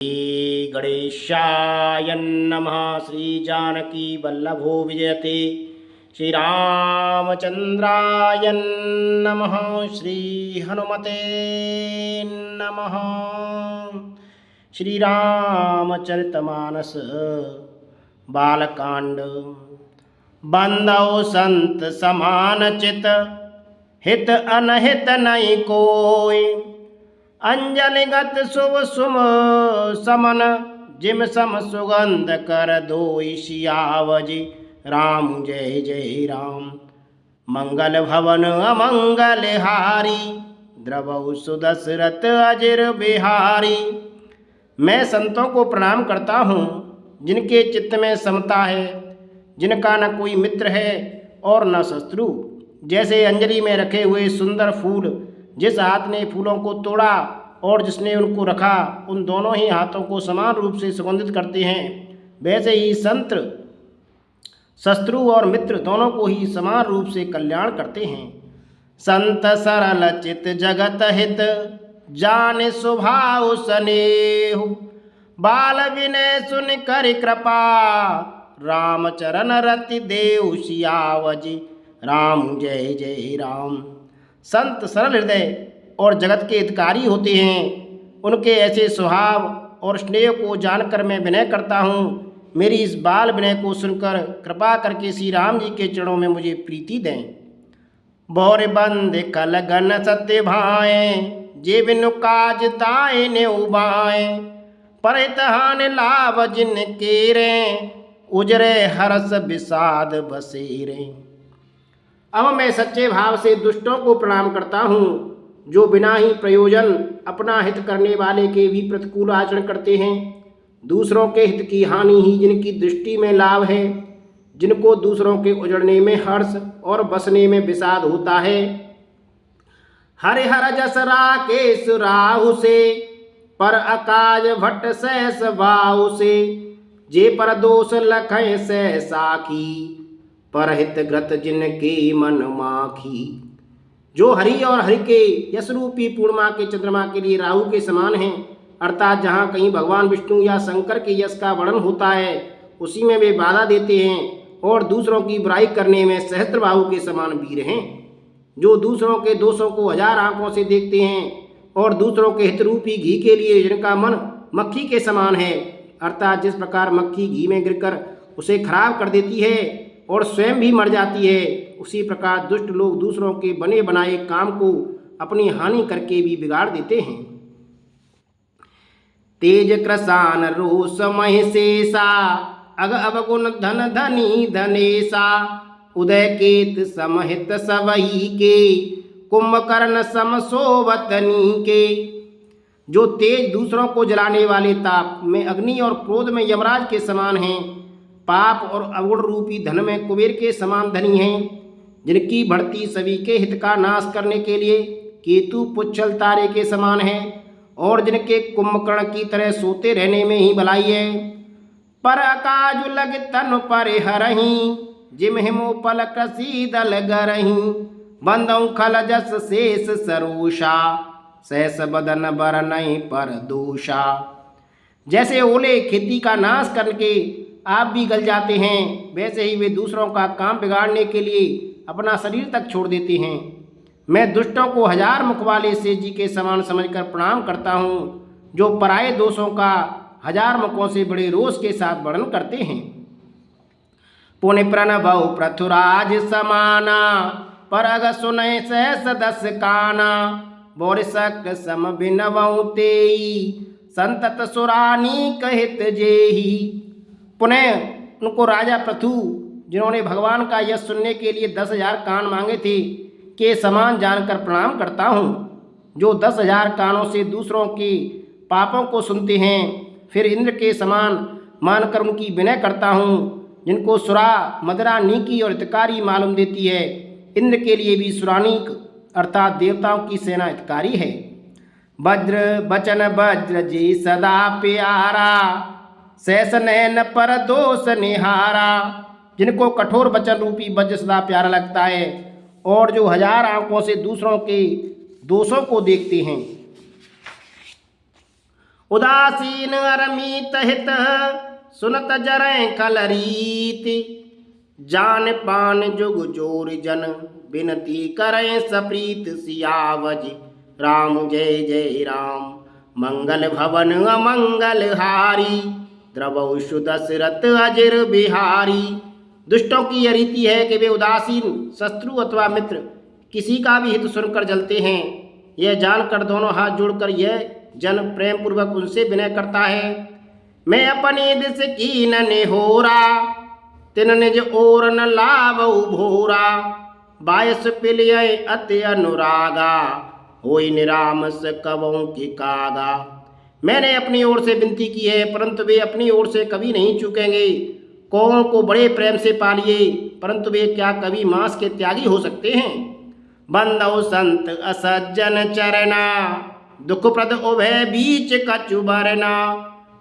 श्री गणेशाय नमः। श्री जानकी वल्लभो विजयते। श्री रामचंद्राय नमः। श्री हनुमते नमः। श्री रामचरितमानस बालकांड। बंदौ संत समान चित, हित अनहित नहीं कोई। अंजलिगत शुभ सुम समन, जिम सम सुगंध कर दोई। सियावजी राम जय जय राम। मंगल भवन अमंगल हारी, द्रवौ सुदशरथ अजिर बिहारी। मैं संतों को प्रणाम करता हूँ, जिनके चित्त में समता है, जिनका न कोई मित्र है और न शत्रु। जैसे अंजलि में रखे हुए सुंदर फूल, जिस हाथ ने फूलों को तोड़ा और जिसने उनको रखा, उन दोनों ही हाथों को समान रूप से सुगंधित करते हैं, वैसे ही संत शत्रु और मित्र दोनों को ही समान रूप से कल्याण करते हैं। संत सरल चित जगत हित, जान स्वभाव स्नेहु। बाल विनय सुन कर कृपा, राम चरण रति देव। सियावजी राम जय जय राम। संत सरल हृदय और जगत के हितकारी होते हैं। उनके ऐसे स्वभाव और स्नेह को जानकर मैं विनय करता हूँ। मेरी इस बाल विनय को सुनकर कृपा करके श्री राम जी के चरणों में मुझे प्रीति दें। बौर बंद कल गन सत्य भाए, जे बिनु काज ताए ने उबाए। परित हान लाभ जिन केरे, उजरे हरस विषाद बसेरे। अब मैं सच्चे भाव से दुष्टों को प्रणाम करता हूँ, जो बिना ही प्रयोजन अपना हित करने वाले के भी प्रतिकूल आचरण करते हैं। दूसरों के हित की हानि ही जिनकी दृष्टि में लाभ है, जिनको दूसरों के उजड़ने में हर्ष और बसने में विषाद होता है। हरिहर जस राकेश राहु से, पर अकाज भट्ट सहस बाहु से। जे पर दोष लखय सह साखी, परहित ग्रत जिनके मन माखी। जो हरि और हरि के यश रूपी पूर्णिमा के चंद्रमा के लिए राहु के समान हैं, अर्थात जहाँ कहीं भगवान विष्णु या शंकर के यश का वर्णन होता है, उसी में वे बाधा देते हैं। और दूसरों की बुराई करने में सहस्त्रबाहु के समान वीर हैं, जो दूसरों के दोषों को हजार आंखों से देखते हैं। और दूसरों के हित रूपी घी के लिए जिनका मन मक्खी के समान है, अर्थात जिस प्रकार मक्खी घी में गिरकर उसे खराब कर देती है और स्वयं भी मर जाती है, उसी प्रकार दुष्ट लोग दूसरों के बने बनाए काम को अपनी हानि करके भी बिगाड़ देते हैं। तेज कृसान रोष महिषेषा, अग अवगुण धन धनी धनेशा। उदय केत समहित सबही के, कुंभकर्ण सम सोवतनी के। जो तेज दूसरों को जलाने वाले ताप में अग्नि और क्रोध में यमराज के समान हैं, पाप और अवगुण रूपी धन में कुबेर के समान धनी हैं। जिनकी बढ़ती सभी के हित का नाश करने के लिए केतु पुच्छल तारे के समान है, और जिनके कुंभकर्ण की तरह सोते रहने में ही भलाई है। पर अकाज लग तन पर हरही, जिम हिमो पल कसी दल गरही। बंदौ खल जस शेष सरोषा, सहस बदन बर नहीं पर दोषा। जैसे ओले खेती का नाश करके आप भी गल जाते हैं, वैसे ही वे दूसरों का काम बिगाड़ने के लिए अपना शरीर तक छोड़ देते हैं। मैं दुष्टों को हजार मुख वाले शेष जी के समान समझकर प्रणाम करता हूँ, जो पराये दोषों का हजार मुखों से बड़े रोष के साथ वर्णन करते हैं। पुण्य प्रणभौ पृथुराज समाना, पर अग सुनय सहस दस काना। बोरिसक सम बिनवौ तेई, संतत सुरानी कहित जेही। पुनः उनको राजा पृथु, जिन्होंने भगवान का यश सुनने के लिए 10,000 कान मांगे थे, के समान जानकर प्रणाम करता हूँ, जो 10,000 कानों से दूसरों के पापों को सुनते हैं। फिर इंद्र के समान मानकर उनकी विनय करता हूँ, जिनको सुरा मदरा नीकी और हितकारी मालूम देती है। इंद्र के लिए भी सुरानीक अर्थात देवताओं की सेना हितकारी है। वज्र बचन वज्र जी सदा प्यारा, सहस नयन पर दोष निहारा। जिनको कठोर वचन रूपी वज्र सदा प्यारा लगता है, और जो हजार आंखों से दूसरों के दोषों को देखते हैं। उदासीन अरमीत हित सुनत जरै कलरीति जान पान जुग जोर जन बिनती करें सप्रीत सियावज राम जय जय राम मंगल भवन अमंगल हारी द्रवशु दशरथ अजिर बिहारी। दुष्टों की यह रीति है कि वे उदासीन शत्रु अथवा मित्र किसी का भी हित सुनकर जलते हैं। यह जानकर दोनों हाथ जोड़कर यह जन प्रेम पूर्वक उनसे विनय करता है। मैं अपनी दिस की न होरा तिन निज ओर न लावऊ भोरा बायस पिलिय अति अनुरागा होई निरामस कवों की कागा। मैंने अपनी ओर से विनती की है परंतु वे अपनी ओर से कभी नहीं चूकेंगे। कौओं को बड़े प्रेम से पालिए परंतु वे क्या कभी मांस के त्यागी हो सकते हैं। बंदौ संत असज्जन चरना दुखप्रद उभय बीच कछु बरना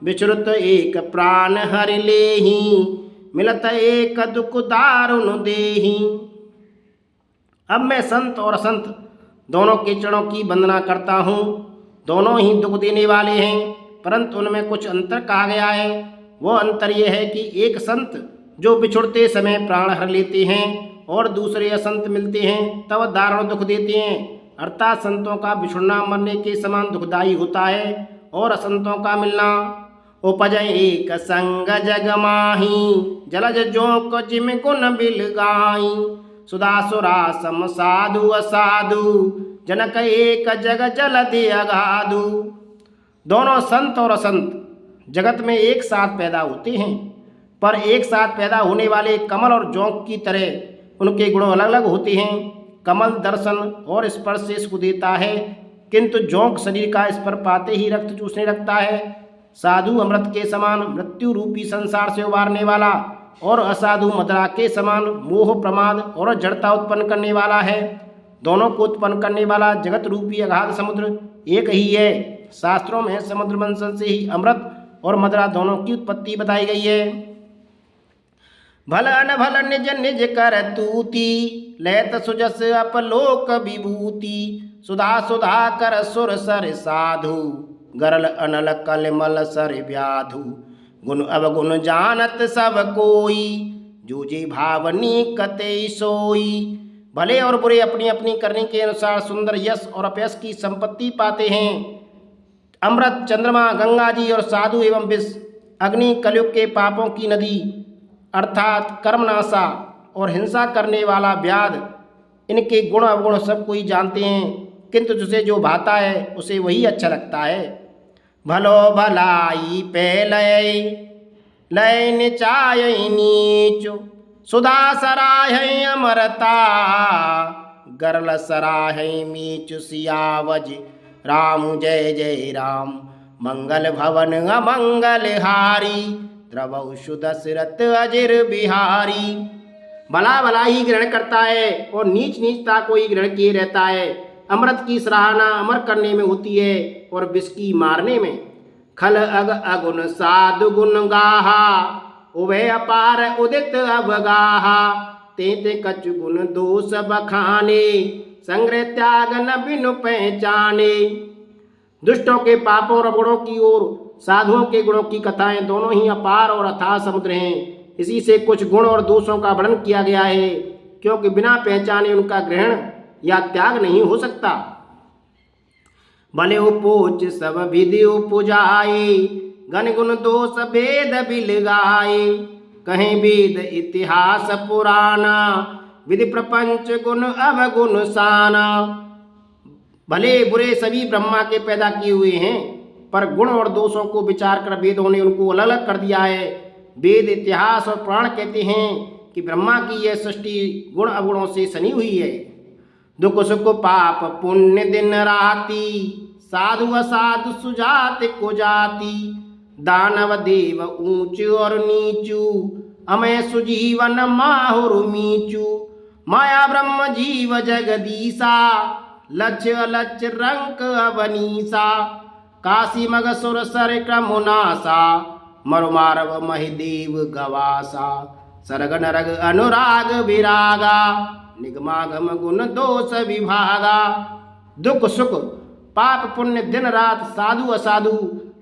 विचरुत एक प्राण हरि लेहि मिलत एक दुख दारुण देहि। अब मैं संत और असंत दोनों के चरणों की वंदना करता हूँ। दोनों ही दुख देने वाले हैं परंतु उनमें कुछ अंतर कहा गया है। वह अंतर यह है कि एक संत जो बिछुड़ते समय प्राण हर लेते हैं और दूसरे असंत मिलते हैं तब दारुण दुख देते हैं। अर्थात संतों का बिछुड़ना मरने के समान दुखदायी होता है और असंतों का मिलना उपज एक संग जग माही जलज जोक जिम गुण बिल गाई सुधा सुरा सम साधु असाधु जनक एक जग जल दे अगाधु। दोनों संत और असंत जगत में एक साथ पैदा होते हैं पर एक साथ पैदा होने वाले कमल और जोंक की तरह उनके गुण अलग अलग होते हैं। कमल दर्शन और स्पर्श से सुख देता है किंतु जोंक शरीर का स्पर्श पाते ही रक्त चूसने लगता है। साधु अमृत के समान मृत्यु रूपी संसार से उबारने वाला और असाधु मदरा के समान मोह प्रमाद और जड़ता उत्पन्न करने वाला है। दोनों को उत्पन्न करने वाला जगत रूपी अगाध समुद्र एक ही है। शास्त्रों में समुद्र मंथन से ही अमृत और मदरा दोनों की उत्पत्ति बताई गई है। भल अनभल निज निज कर तूती लैत सुजस अपलोक विभूति सुधा सुधा कर सुर सर साधु गरल अनल कलमल सर व्याधु गुण अवगुण जानत सब कोई जूझी भावनी कते सोई। भले और बुरे अपनी अपनी करने के अनुसार सुंदर यश और अपयश की संपत्ति पाते हैं। अमृत चंद्रमा गंगा जी और साधु एवं विष अग्नि कलयुग के पापों की नदी अर्थात कर्मनाशा और हिंसा करने वाला व्याध इनके गुण अवगुण सब कोई जानते हैं किंतु जिसे जो भाता है उसे वही अच्छा लगता है। भलो भलाई पे लय लय निचाय नीच सुधा सराह अमरता गरल सराह मीच सियावज राम जय जय राम मंगल भवन अमंगल हारी द्रवशु दशरथ अजिर बिहारी। भला भला ही ग्रहण करता है और नीच नीचता को ही ग्रहण किए रहता है। अमृत की सराहना अमर करने में होती है और विष की मारने में। खल अग अगुण साधु गुण गाहा उभय अपार उदित अवगाहा ते ते कछु गुण दोष बखाने संग्रह त्याग न बिनु पहचाने। दुष्टों के पापों और गुणों की ओर साधुओं के गुणों की कथाएं दोनों ही अपार और अथाह समुद्र हैं। इसी से कुछ गुण और दोषों का वर्णन किया गया है क्योंकि बिना पहचाने उनका ग्रहण या त्याग नहीं हो सकता। भले उपोच सब विधि उपजाए गण गुण दोष भेद बिल गाए कहीं वेद इतिहास पुराना विधि प्रपंच गुण अवगुण साना। भले बुरे सभी ब्रह्मा के पैदा किए हुए हैं पर गुण और दोषों को विचार कर वेदों ने उनको अलग अलग कर दिया है। वेद इतिहास और पुराण कहते हैं कि ब्रह्मा की यह सृष्टि गुण अवगुणों से सनी हुई है। दुख सुख पाप पुण्य दिन राति साधु असाधु सुजात कुजाति दानव देव ऊंच और नीचू अमय सुजीवन माहुर मीचू माया ब्रह्म जीव जगदीसा लक्ष्य अलक्ष्य रंक अवनीसा काशी मग सुर सर क्रमुनासा मरुमारव महिदेव गवासा सरग नरग अनुराग विरागा निगमागम गुण दोष विभागा। दुख सुख पाप पुण्य दिन रात साधु असाधु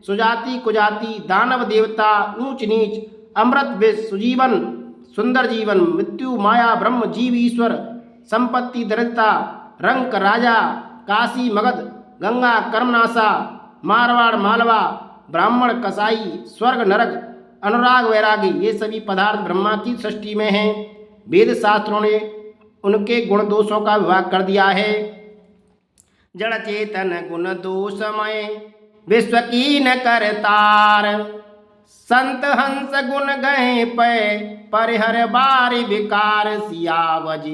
सुजाति कुजाति दानव देवता ऊंच नीच अमृत विष सुजीवन सुंदर जीवन मृत्यु माया ब्रह्म जीव ईश्वर संपत्ति दरिद्रता रंक राजा काशी मगध गंगा कर्मनाशा मारवाड़ मालवा ब्राह्मण कसाई स्वर्ग नरक अनुराग वैरागी ये सभी पदार्थ ब्रह्मा की सृष्टि में हैं। वेद शास्त्रों ने उनके गुण दोषों का विभाग कर दिया है। जड़ चेतन गुण दोषमय विश्व की न करतार संत हंस गुण गए पे परिहर बारी विकार सियावज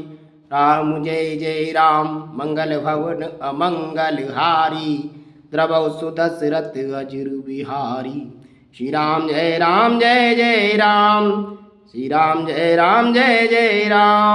राम जय जय राम मंगल भवन अमंगल हारी द्रवौ सुदशरथ अजुर बिहारी। श्री राम जय जय राम श्री राम जय जय राम।